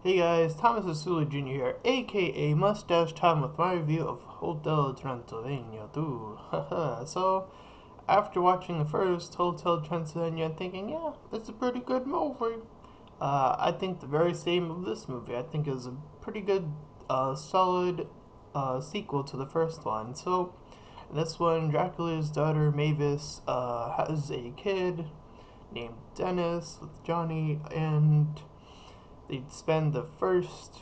Hey guys, Thomas Asula Jr. here, aka Mustache Time with my review of Hotel Transylvania 2. So, after watching the first Hotel Transylvania, I'm thinking, yeah, it's a pretty good movie. I think the very same of this movie. I think is a pretty good, solid sequel to the first one. So, in this one, Dracula's daughter Mavis has a kid named Dennis with Johnny, and they'd spend the first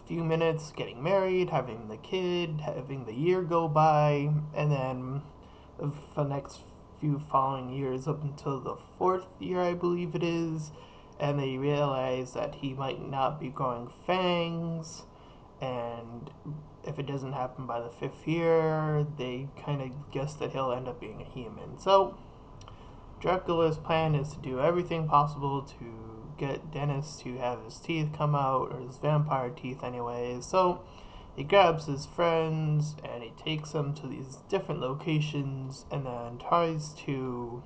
few minutes getting married, having the kid, having the year go by, and then the next few following years up until the fourth year, I believe it is, and they realize that he might not be growing fangs, and if it doesn't happen by the fifth year, they kind of guess that he'll end up being a human. So, Dracula's plan is to do everything possible to get Dennis to have his teeth come out, or his vampire teeth, anyways. So he grabs his friends and he takes them to these different locations and then tries to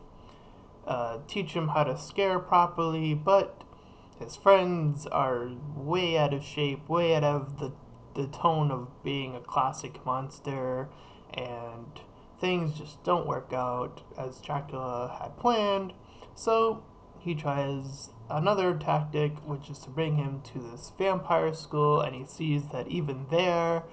teach them how to scare properly, but his friends are way out of shape, way out of the tone of being a classic monster, and things just don't work out as Dracula had planned. So he tries another tactic, which is to bring him to this vampire school, and he sees that even there,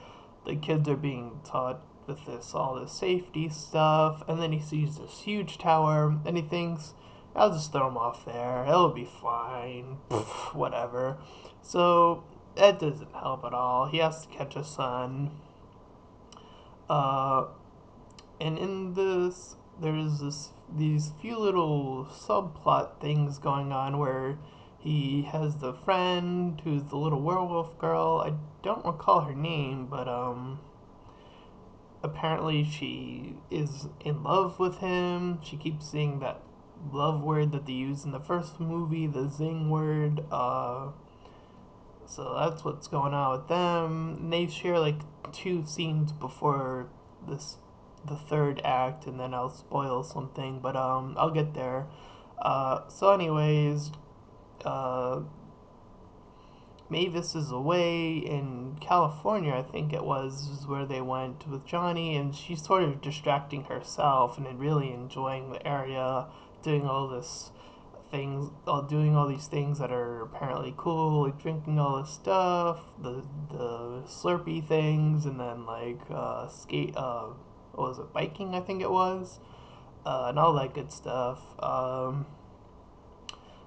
the kids are being taught with all this safety stuff, and then he sees this huge tower, and he thinks, I'll just throw him off there. It'll be fine. Pff, whatever. So that doesn't help at all. He has to catch a sun. Uh, and in this, there's these few little subplot things going on where he has the friend who's the little werewolf girl. I don't recall her name, but apparently she is in love with him. She keeps saying that love word that they used in the first movie, the zing word. So that's what's going on with them. And they share like two scenes before this, the third act, and then I'll spoil something, but I'll get there. Anyways, uh, Mavis is away in California, I think it was, is where they went with Johnny, and she's sort of distracting herself and really enjoying the area, doing all this doing all these things that are apparently cool, like drinking all this stuff, the Slurpee things, and then like skate, what was it, biking? I think it was, and all that good stuff.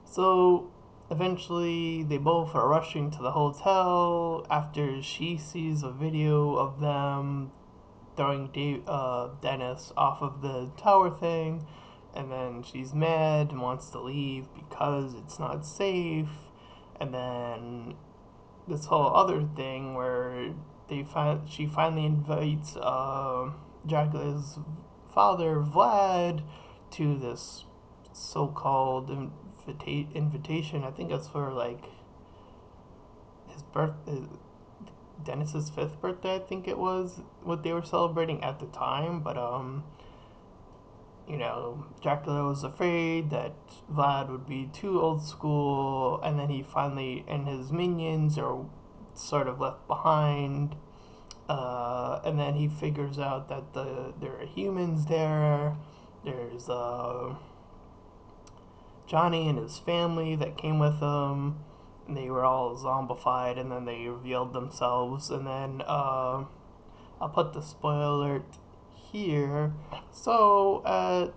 So eventually, they both are rushing to the hotel after she sees a video of them throwing Dennis off of the tower thing, and then she's mad and wants to leave because it's not safe. And then this whole other thing where she finally invites Dracula's father Vlad to this so-called invitation. I think it's for like his birthday, Dennis's fifth birthday. I think it was what they were celebrating at the time. But Dracula was afraid that Vlad would be too old school, and then he finally and his minions are sort of left behind. And then he figures out that there are humans there. There's Johnny and his family that came with him. And they were all zombified, and then they revealed themselves. And then I'll put the spoiler alert here. So at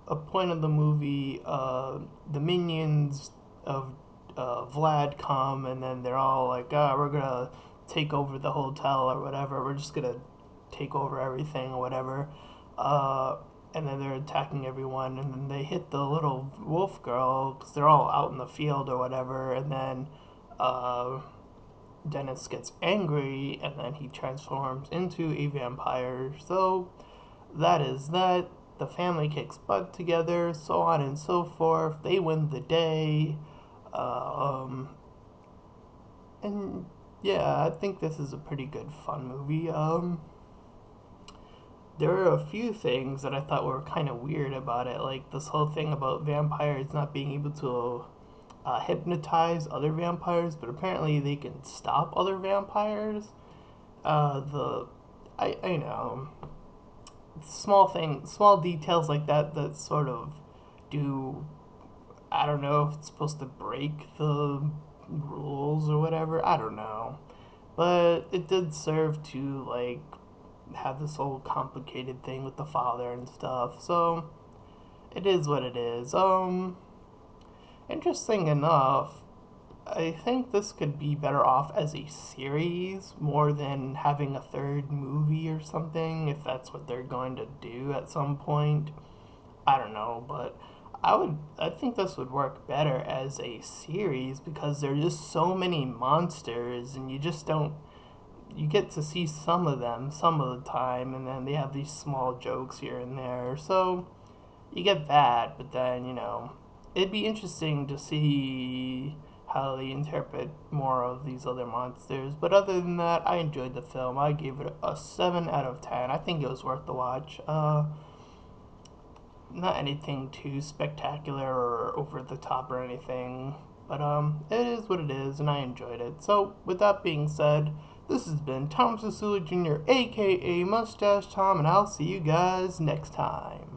a point of the movie, the minions of Vlad come, and then they're all like, we're gonna take over the hotel or whatever. We're just gonna take over everything or whatever. Uh, and then they're attacking everyone, and then they hit the little wolf girl because they're all out in the field or whatever. And then uh, Dennis gets angry, and then he transforms into a vampire. So that is that. The family kicks butt together, so on and so forth. They win the day. And yeah, I think this is a pretty good, fun movie. There were a few things that I thought were kind of weird about it, like this whole thing about vampires not being able to hypnotize other vampires, but apparently they can stop other vampires. The I know small details like that sort of do. I don't know if it's supposed to break the rules or whatever. I don't know, but it did serve to like have this whole complicated thing with the father and stuff. So it is what it is. Interesting enough, I think this could be better off as a series more than having a third movie or something, if that's what they're going to do at some point. I don't know, but I think this would work better as a series because there's just so many monsters and you just don't you get to see some of them some of the time, and then they have these small jokes here and there. So you get that, but then, it'd be interesting to see how they interpret more of these other monsters. But other than that, I enjoyed the film. I gave it a 7 out of 10. I think it was worth the watch. Not anything too spectacular or over the top or anything, but it is what it is, and I enjoyed it. So, with that being said, this has been Tom Cecilia Jr., aka Mustache Tom, and I'll see you guys next time.